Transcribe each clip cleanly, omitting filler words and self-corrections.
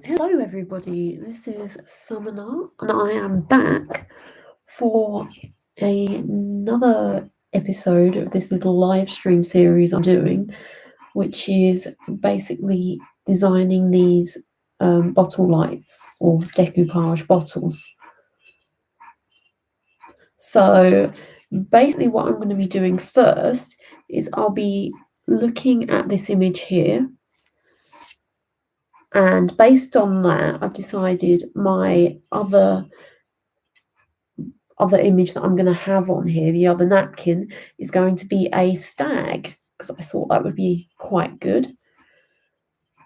Hello everybody, this is Summoner and I am back for another episode of this little live stream series I'm doing, which is basically designing these bottle lights or decoupage bottles. So basically what I'm going to be doing first is I'll be looking at this image here. And based on that, I've decided my other image that I'm going to have on here, the other napkin, is going to be a stag, because I thought that would be quite good.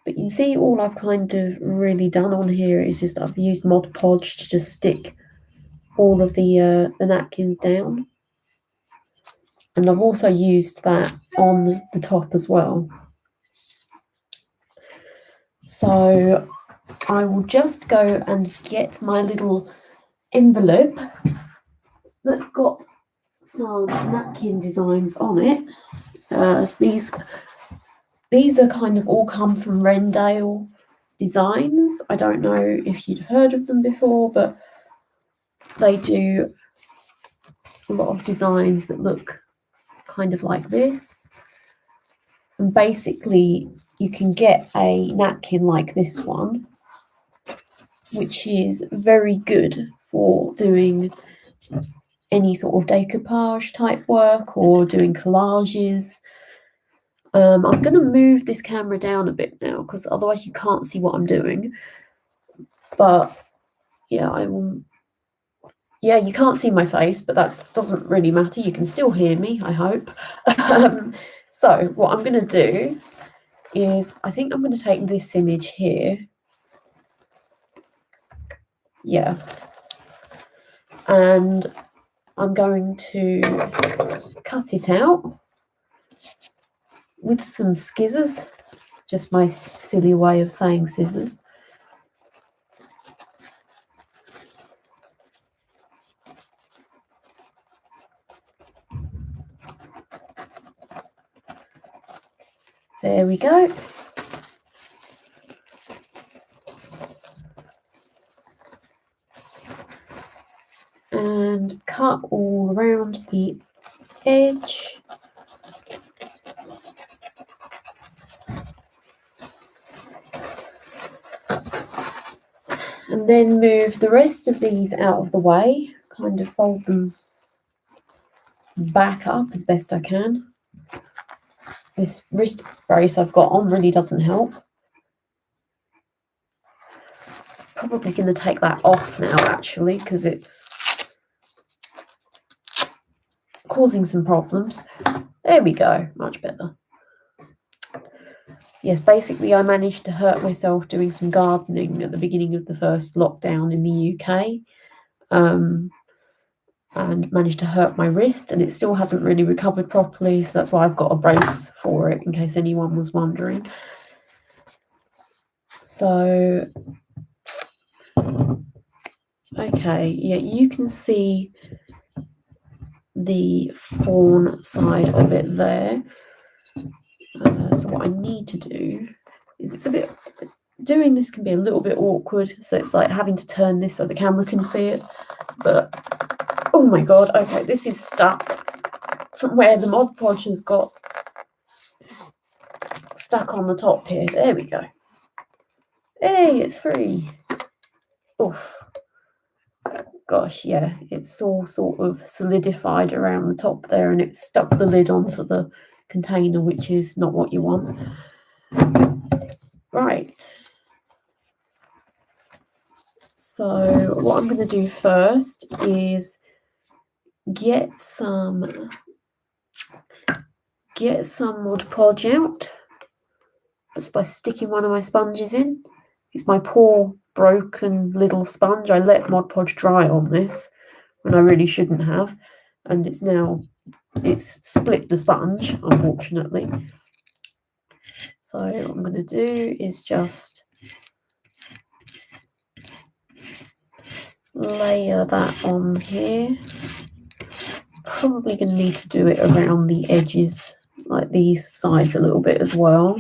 But you can see all I've kind of really done on here is just I've used Mod Podge to just stick all of the napkins down. And I've also used that on the top as well. So I will just go and get my little envelope that's got some napkin designs on it. So these are kind of all come from Rendale Designs. I don't know if you'd heard of them before, but they do a lot of designs that look kind of like this. And basically you can get a napkin like this one, which is very good for doing any sort of decoupage type work or doing collages. I'm going to move this camera down a bit now because otherwise you can't see what I'm doing. But yeah, I will. Yeah, you can't see my face, but that doesn't really matter. You can still hear me, I hope. So what I'm going to do is I think I'm going to take this image here. Yeah. And I'm going to cut it out with some scissors. Just my silly way of saying scissors. There we go. And cut all around the edge. And then move the rest of these out of the way, kind of fold them back up as best I can. This wrist brace I've got on really doesn't help. Probably going to take that off now actually, because it's causing some problems. There we go, much better. Yes, basically I managed to hurt myself doing some gardening at the beginning of the first lockdown in the UK. And managed to hurt my wrist, and it still hasn't really recovered properly, so that's why I've got a brace for it, in case anyone was wondering. So, okay, yeah, you can see the fawn side of it there. So what I need to do is doing this can be a little bit awkward, so it's like having to turn this so the camera can see it, but oh my god, okay, this is stuck from where the Mod Podge has got stuck on the top here. There we go. Hey, it's free. Oof. Gosh, yeah, it's all sort of solidified around the top there, and it's stuck the lid onto the container, which is not what you want. Right. So what I'm going to do first is get some Mod Podge out just by sticking one of my sponges in. It's my poor broken little sponge. I let Mod Podge dry on this when I really shouldn't have, and it's split the sponge, unfortunately. So what I'm going to do is just layer that on here. Probably going to need to do it around the edges, like these sides a little bit as well.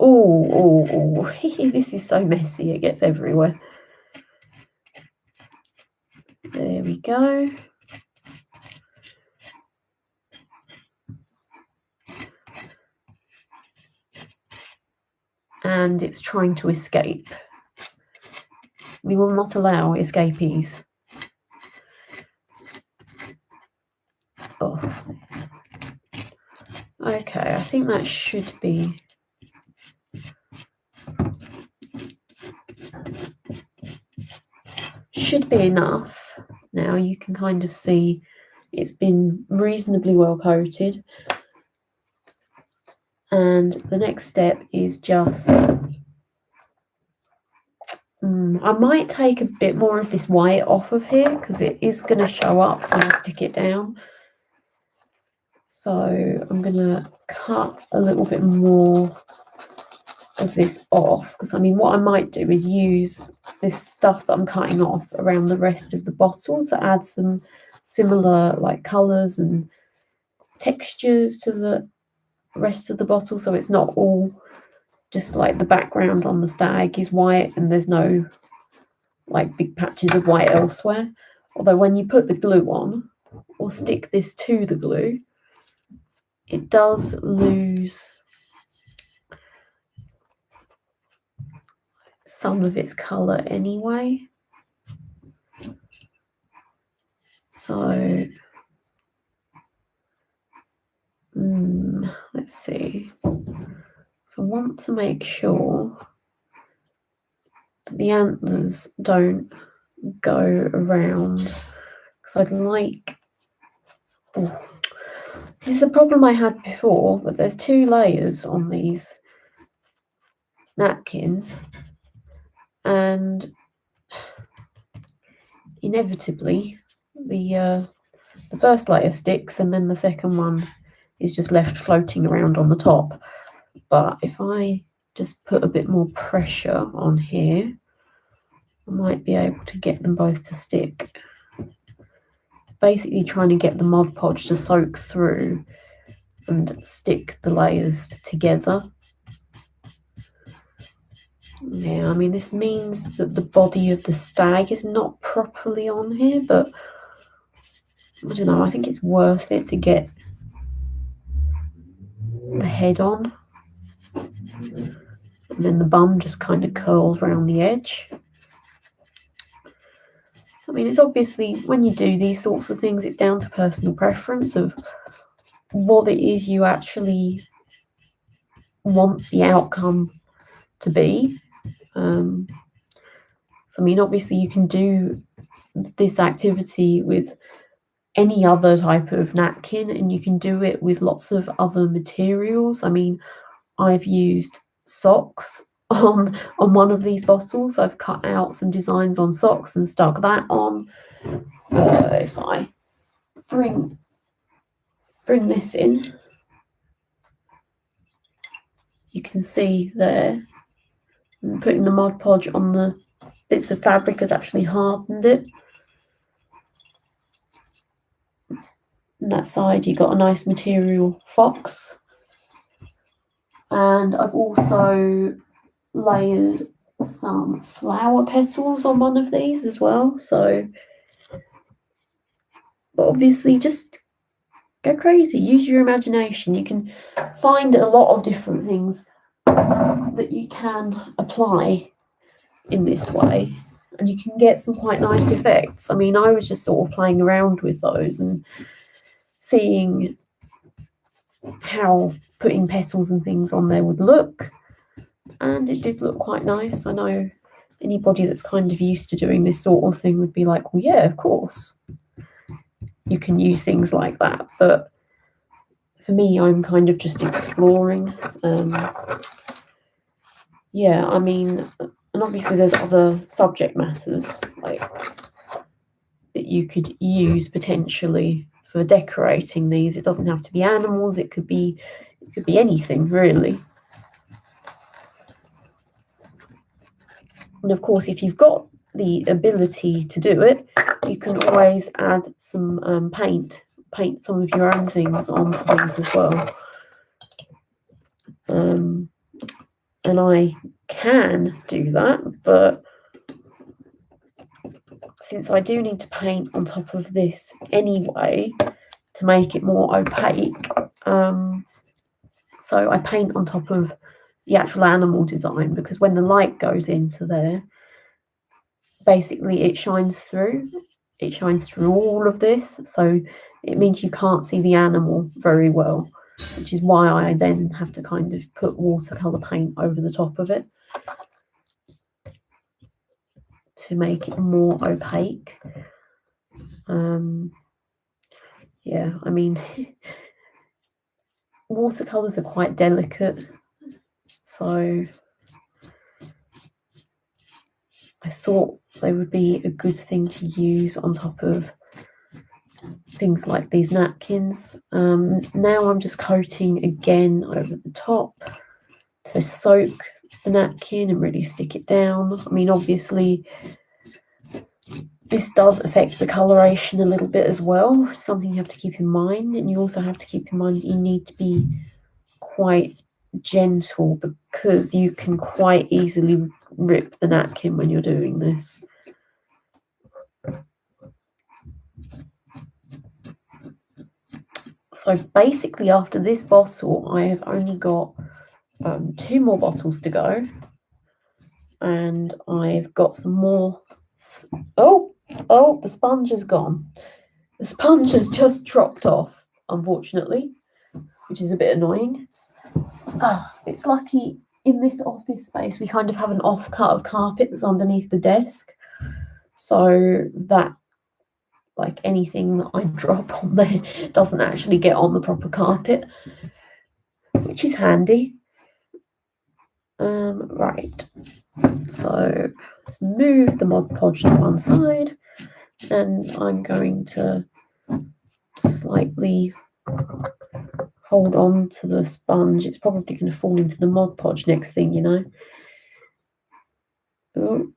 Oh, this is so messy, it gets everywhere. There we go. And it's trying to escape. We will not allow escapees. Oh. Okay, I think that should be enough. Now you can kind of see it's been reasonably well coated. And the next step is just, I might take a bit more of this white off of here because it is going to show up when I stick it down. So I'm going to cut a little bit more of this off because I mean what I might do is use this stuff that I'm cutting off around the rest of the bottle to add some similar like colours and textures to the rest of the bottle, so it's not all just like the background on the stag is white and there's no like big patches of white elsewhere. Although when you put the glue on or stick this to the glue, it does lose some of its colour anyway. So let's see. So I want to make sure that the antlers don't go around because I'd like... Oh, this is the problem I had before, but there's 2 layers on these napkins and inevitably the first layer sticks and then the second one is just left floating around on the top. But if I just put a bit more pressure on here, I might be able to get them both to stick. Basically trying to get the Mod Podge to soak through and stick the layers together. Yeah, I mean this means that the body of the stag is not properly on here, but I don't know, I think it's worth it to get the head on. And then the bum just kind of curls around the edge. I mean, it's obviously, when you do these sorts of things, it's down to personal preference of what it is you actually want the outcome to be. So, I mean, obviously you can do this activity with any other type of napkin and you can do it with lots of other materials. I mean, I've used socks on one of these bottles. I've cut out some designs on socks and stuck that on. If I bring this in, you can see there, putting the Mod Podge on the bits of fabric has actually hardened it. On that side you got a nice material fox. And I've also layered some flower petals on one of these as well. So, but obviously just go crazy, use your imagination. You can find a lot of different things that you can apply in this way and you can get some quite nice effects. I mean, I was just sort of playing around with those and seeing how putting petals and things on there would look, and it did look quite nice. I know anybody that's kind of used to doing this sort of thing would be like, well, yeah, of course you can use things like that, but for me, I'm kind of just exploring. Yeah, I mean, and obviously there's other subject matters like that you could use potentially for decorating these. It doesn't have to be animals, it could be anything really. And of course, if you've got the ability to do it, you can always add some paint some of your own things onto these as well. and I can do that, but since I do need to paint on top of this anyway to make it more opaque, so I paint on top of the actual animal design, because when the light goes into there, basically it shines through all of this, so it means you can't see the animal very well, which is why I then have to kind of put watercolor paint over the top of it to make it more opaque. Yeah, I mean, watercolors are quite delicate, so I thought they would be a good thing to use on top of things like these napkins. Now I'm just coating again over the top to soak the napkin and really stick it down. I mean, obviously this does affect the coloration a little bit as well, something you have to keep in mind. And you also have to keep in mind that you need to be quite gentle, because you can quite easily rip the napkin when you're doing this. So basically after this bottle, I have only got 2 more bottles to go, and I've got some more. Oh, the sponge is gone. The sponge has just dropped off, unfortunately, which is a bit annoying. It's lucky in this office space we kind of have an off cut of carpet that's underneath the desk, so that like anything that I drop on there doesn't actually get on the proper carpet, which is handy. Right, so let's move the Mod Podge to one side, and I'm going to slightly hold on to the sponge. It's probably going to fall into the Mod Podge next thing, you know.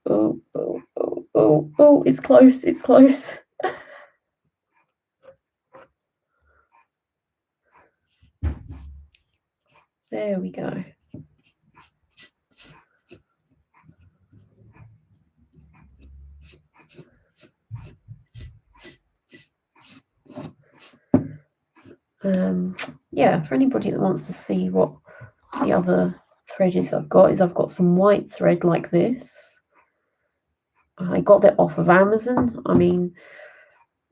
Oh, it's close, it's close. There we go. Yeah, for anybody that wants to see what the other thread is I've got some white thread like this. I got that off of Amazon. I mean,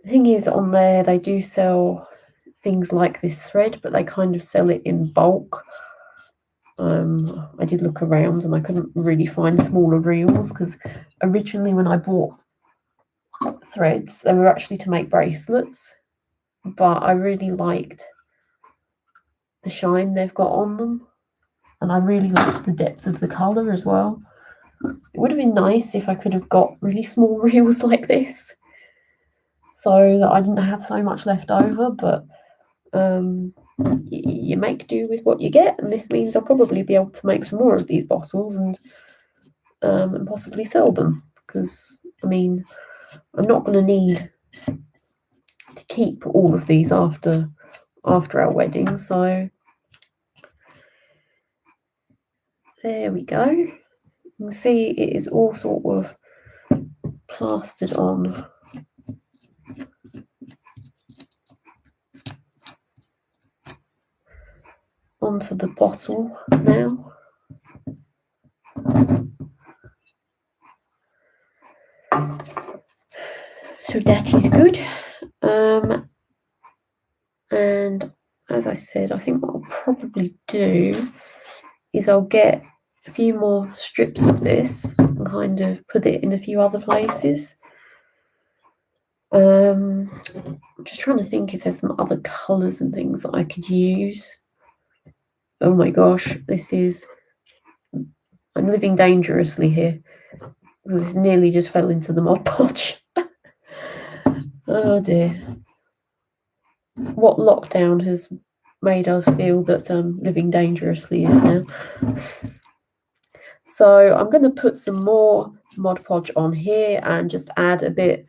the thing is, on there they do sell things like this thread, but they kind of sell it in bulk. I did look around and I couldn't really find smaller reels, because originally when I bought threads, they were actually to make bracelets, but I really liked the shine they've got on them, and I really liked the depth of the colour as well. It would have been nice if I could have got really small reels like this, so that I didn't have so much left over, but you make do with what you get, and this means I'll probably be able to make some more of these bottles and possibly sell them, because I mean, I'm not going to need to keep all of these after our wedding. So there we go. You can see it is all sort of plastered on. Onto the bottle now. So that is good. And as I said, I think what I'll probably do is I'll get a few more strips of this and kind of put it in a few other places. I'm just trying to think if there's some other colours and things that I could use. Oh my gosh, I'm living dangerously here. This nearly just fell into the Mod Podge. Oh dear. What lockdown has made us feel that living dangerously is now. So I'm going to put some more Mod Podge on here and just add a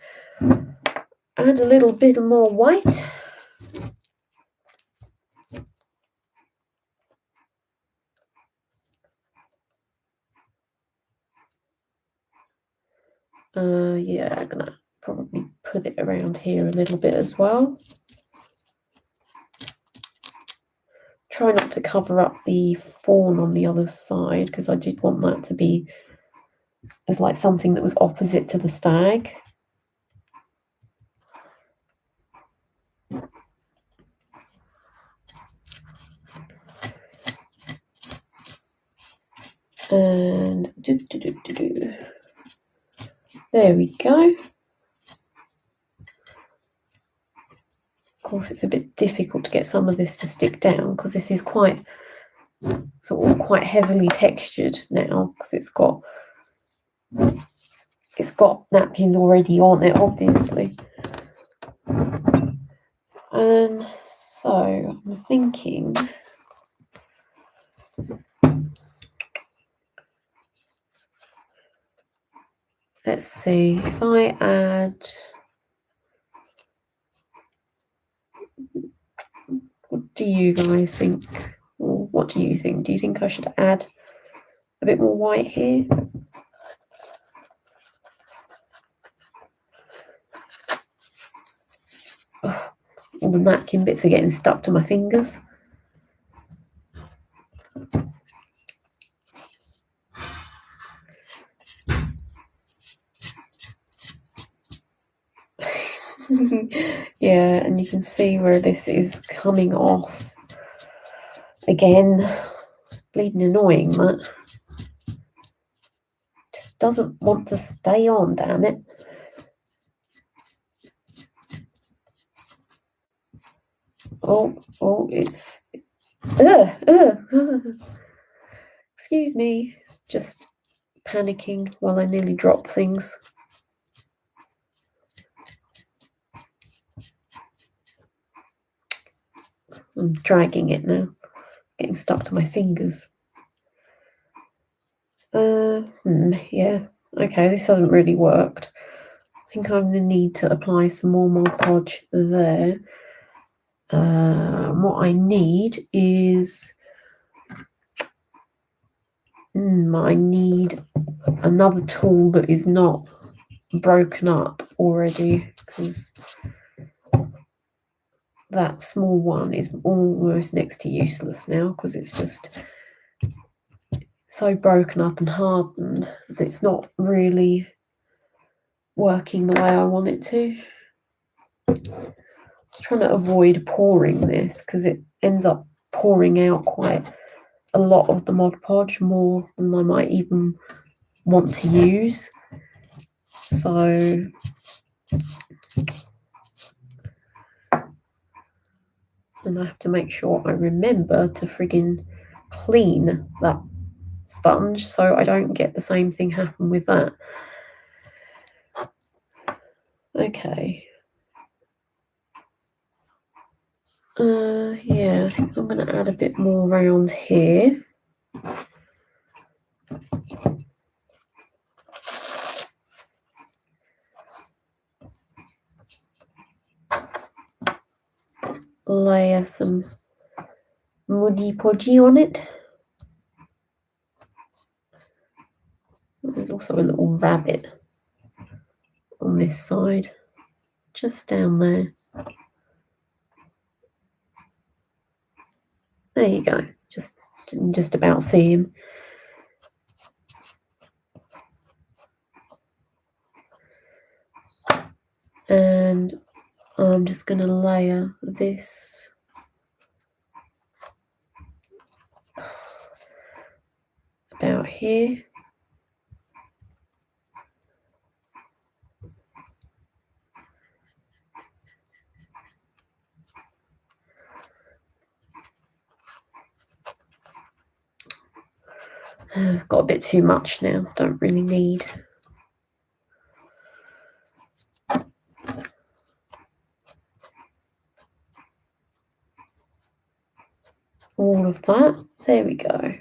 little bit more white. Yeah, I'm gonna probably put it around here a little bit as well. Try not to cover up the fawn on the other side, because I did want that to be as like something that was opposite to the stag. And there we go. Of course, it's a bit difficult to get some of this to stick down because this is quite heavily textured now, because it's got napkins already on it, obviously. And so I'm thinking, let's see, if I add, what do you guys think? Or what do you think? Do you think I should add a bit more white here? Oh, all the napkin bits are getting stuck to my fingers. Yeah, and you can see where this is coming off. Again, bleeding annoying, that just doesn't want to stay on, damn it. Oh, it's excuse me, just panicking while I nearly drop things. I'm dragging it now, getting stuck to my fingers. Yeah, okay, this hasn't really worked. I think I'm gonna need to apply some more Mod Podge there. What I need is I need another tool that is not broken up already, because that small one is almost next to useless now, because it's just so broken up and hardened that it's not really working the way I want it to. I'm trying to avoid pouring this, because it ends up pouring out quite a lot of the Mod Podge, more than I might even want to use. So and I have to make sure I remember to friggin' clean that sponge so I don't get the same thing happen with that. Okay. Yeah, I think I'm going to add a bit more around here. Layer some muddy podgy on it. There's also a little rabbit on this side, just down there. There you go. Just about see him. And I'm just going to layer this about here. I've got a bit too much now, don't really need. All of that. There we go.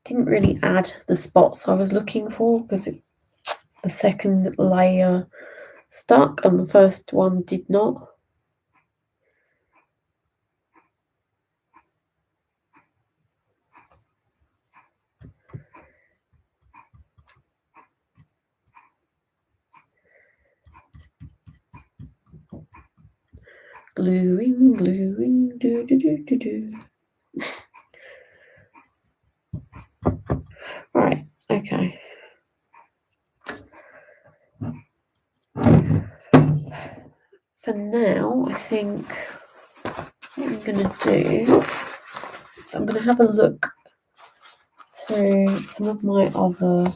Didn't really add the spots I was looking for, because the second layer stuck and the first one did not. Gluing, gluing, do do do do do. Right, okay. For now, I think what I'm going to do is I'm going to have a look through some of my other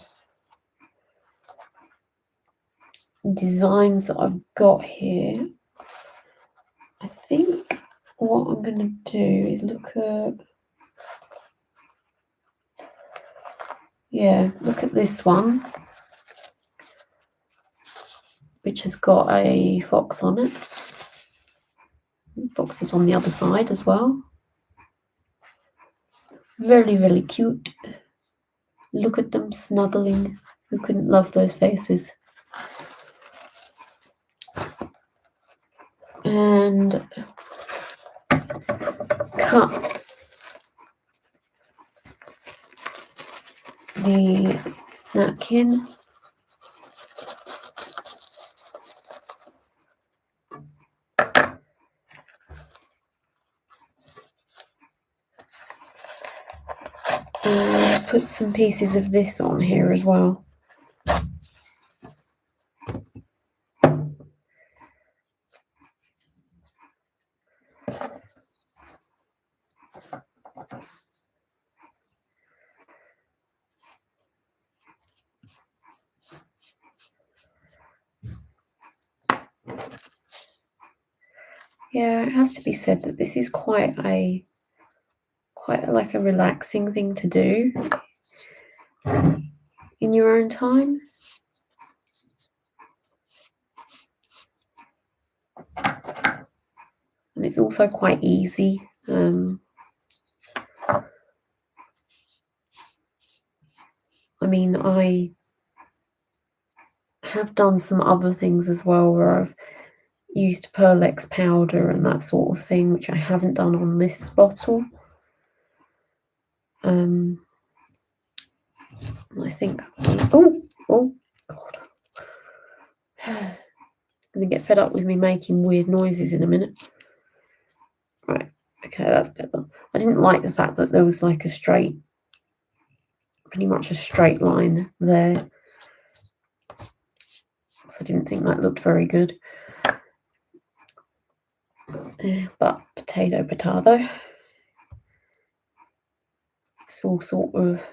designs that I've got here. I think what I'm going to do is look at this one, which has got a fox on it. Fox is on the other side as well. Very, very cute. Look at them snuggling. Who couldn't love those faces? And cut the napkin. And put some pieces of this on here as well. Yeah, it has to be said that this is quite like a relaxing thing to do in your own time. And it's also quite easy. I mean, I have done some other things as well where I've used Pearl-Ex powder and that sort of thing, which I haven't done on this bottle. I think, oh God. I'm gonna get fed up with me making weird noises in a minute. Right, okay, that's better. I didn't like the fact that there was like pretty much a straight line there. So I didn't think that looked very good. But potato. It's all sort of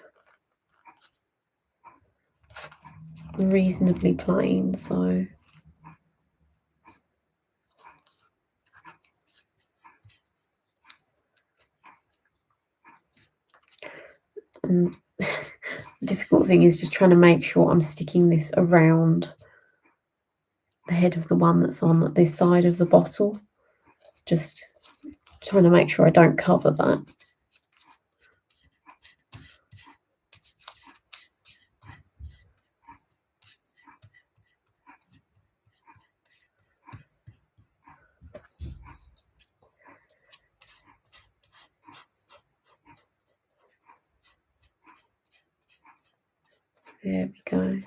reasonably plain, so the difficult thing is just trying to make sure I'm sticking this around the head of the one that's on this side of the bottle. Just trying to make sure I don't cover that. There we go.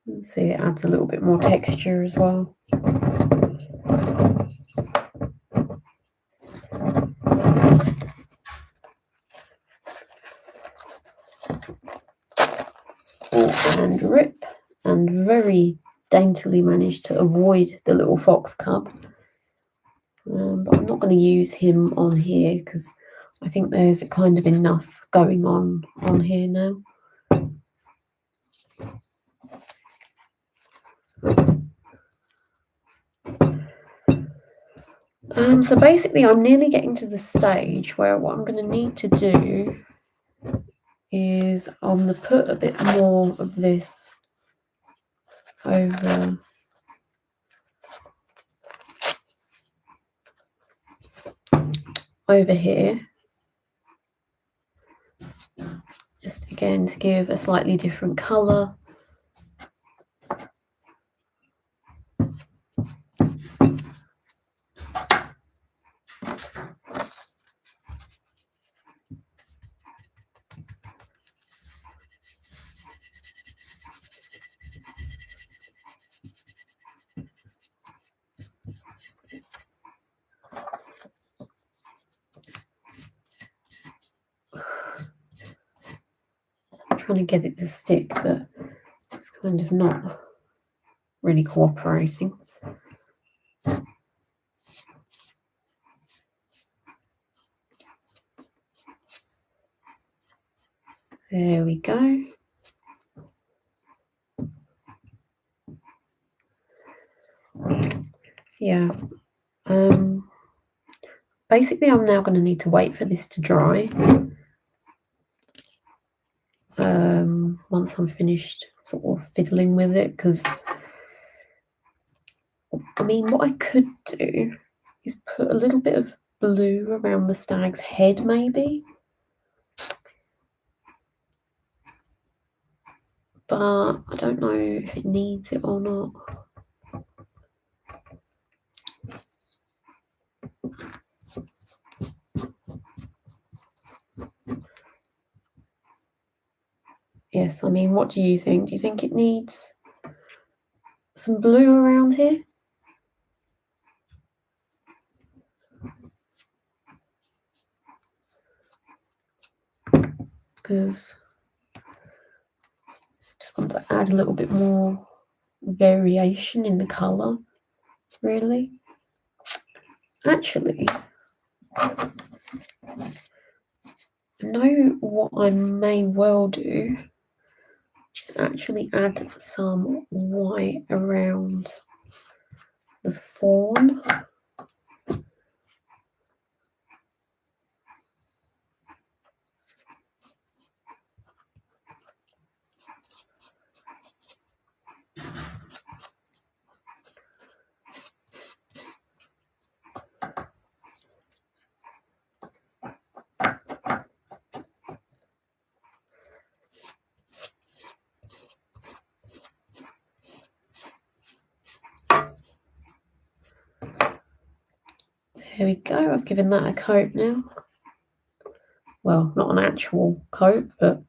Let's see, it adds a little bit more texture as well. And rip, and very daintily managed to avoid the little fox cub. But I'm not going to use him on here because I think there's kind of enough going on here now. So basically I'm nearly getting to the stage where what I'm going to need to do is I'm going to put a bit more of this over here, just again to give a slightly different colour. trying to get it to stick, but it's kind of not really cooperating. There we go. Yeah. Basically, I'm now going to need to wait for this to dry. Once I'm finished sort of fiddling with it, because I mean, what I could do is put a little bit of blue around the stag's head, maybe. But I don't know if it needs it or not. Yes, I mean, what do you think? Do you think it needs some blue around here? Because I just want to add a little bit more variation in the colour, really. Actually, I know what I may well do, which is actually add some white around the fawn. There we go, I've given that a coat now. Well, not an actual coat, but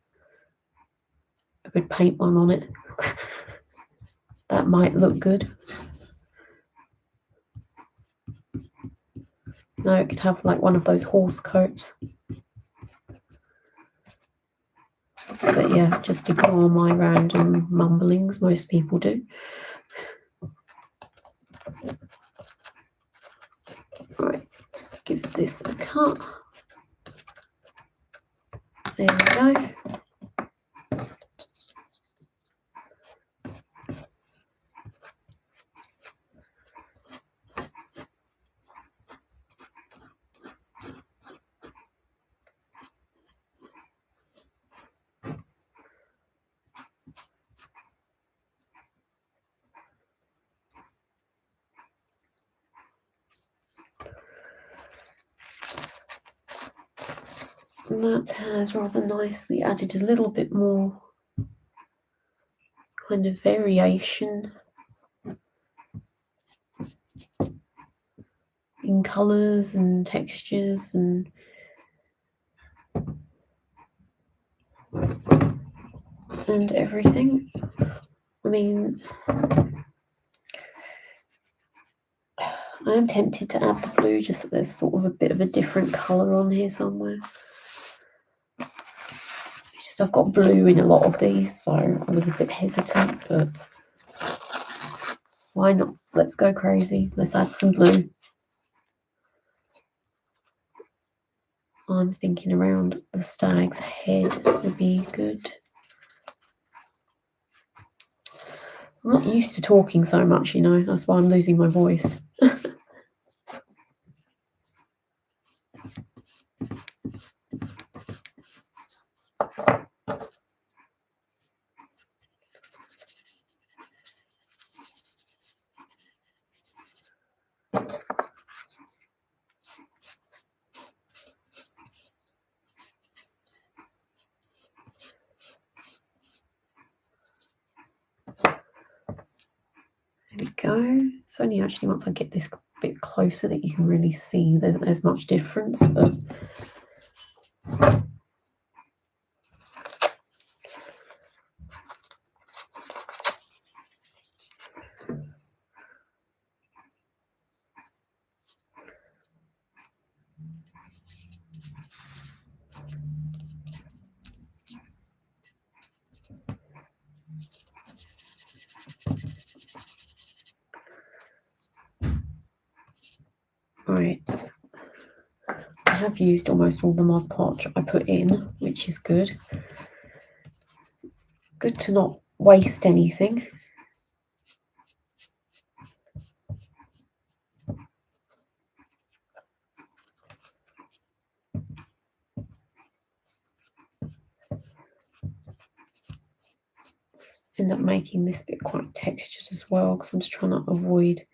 I could paint one on it. That might look good. No, it could have like one of those horse coats. But yeah, just ignore my random mumblings, most people do. Right, let's give this a cut. There we go. And that has rather nicely added a little bit more kind of variation in colours and textures and everything. I mean, I am tempted to add the blue, just so there's sort of a bit of a different colour on here somewhere. It's just I've got blue in a lot of these, so I was a bit hesitant, but why not? Let's go crazy. Let's add some blue. I'm thinking around the stag's head would be good. I'm not used to talking so much, you know, that's why I'm losing my voice. There we go. It's only actually once I get this a bit closer that you can really see that there's much difference, but Right. I have used almost all the Mod Podge I put in, which is good. Good to not waste anything. End up making this bit quite textured as well, because I'm just trying to avoid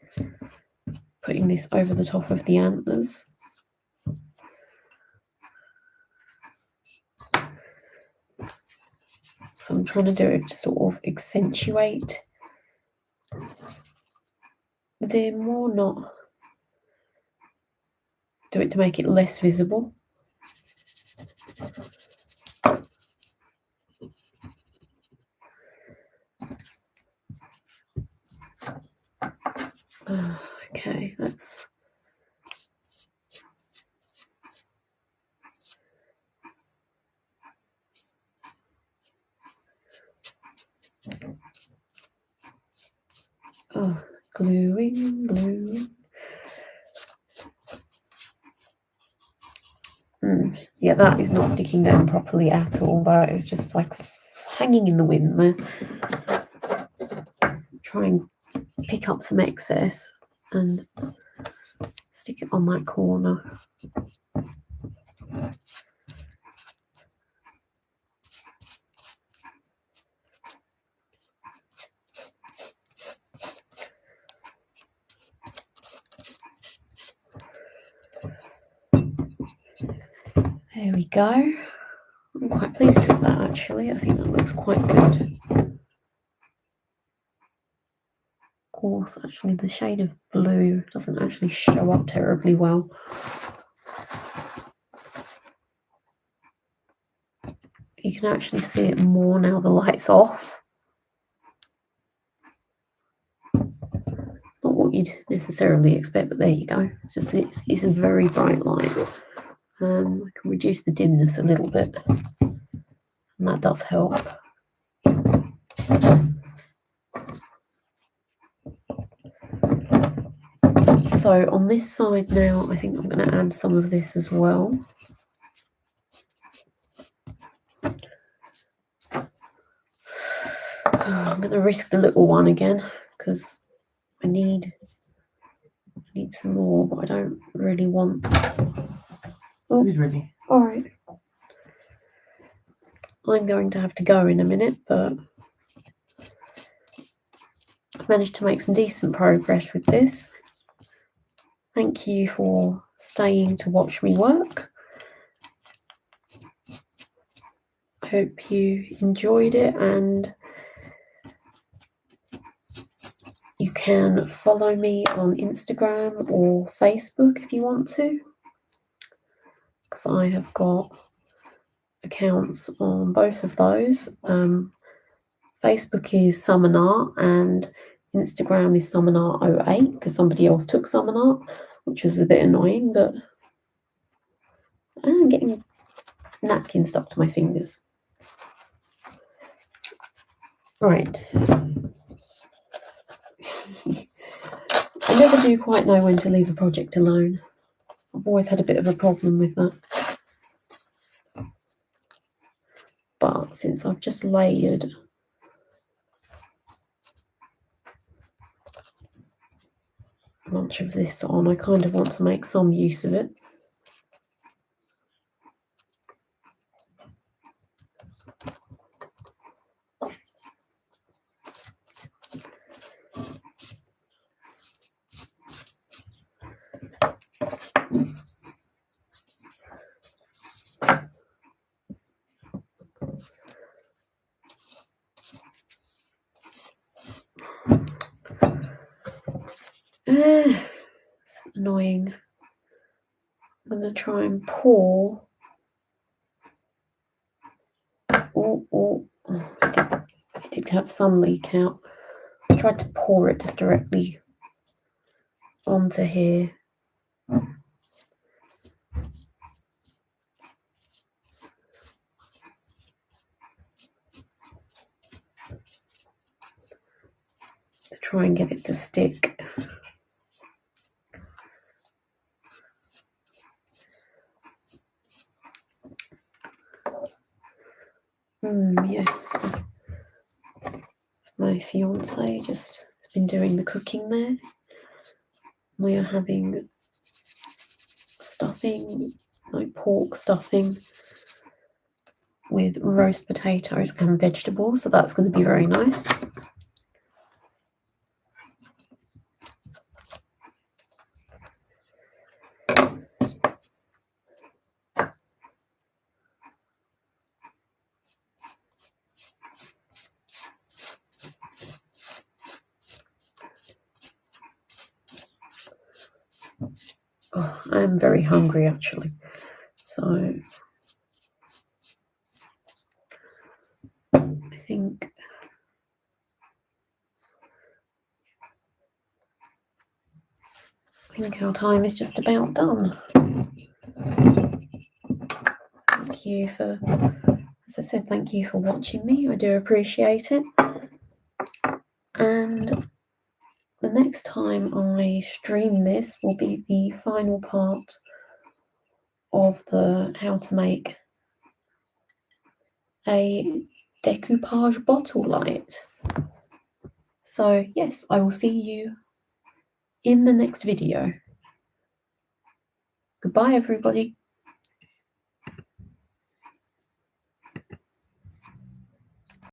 putting this over the top of the antlers. So I'm trying to do it to sort of accentuate them more, not do it to make it less visible. Okay, that's gluing. Yeah, that is not sticking down properly at all. That is just like hanging in the wind there. Try and pick up some excess and stick it on that corner. There we go. I'm quite pleased with that, actually. I think that looks quite good. Of course, actually, the shade of blue doesn't actually show up terribly well. You can actually see it more now the light's off. Not what you'd necessarily expect, but there you go. It's just it's a very bright light. I can reduce the dimness a little bit, and that does help. So on this side now, I think I'm going to add some of this as well. I'm going to risk the little one again because I need some more, but I don't really want. Oh, He's ready. All right. I'm going to have to go in a minute, but I've managed to make some decent progress with this. Thank you for staying to watch me work. I hope you enjoyed it, and you can follow me on Instagram or Facebook if you want to, because I have got accounts on both of those. Facebook is Summon Art and Instagram is Summon Art 08 because somebody else took Summon Art, which was a bit annoying, but I'm getting napkin stuck to my fingers. Right. I never do quite know when to leave a project alone. I've always had a bit of a problem with that. But since I've just layered much of this on, I kind of want to make some use of it. It's annoying. I'm going to try and pour. It did have some leak out. I tried to pour it just directly onto here. To try and get it to stick. My fiance just has been doing the cooking there. We are having stuffing, like pork stuffing with roast potatoes and vegetables, so that's going to be very nice. Oh, I am very hungry actually, so I think our time is just about done. Thank you for, as I said, thank you for watching me. I do appreciate it. And the next time I stream this will be the final part of the how to make a decoupage bottle light. So yes, I will see you in the next video. Goodbye, everybody.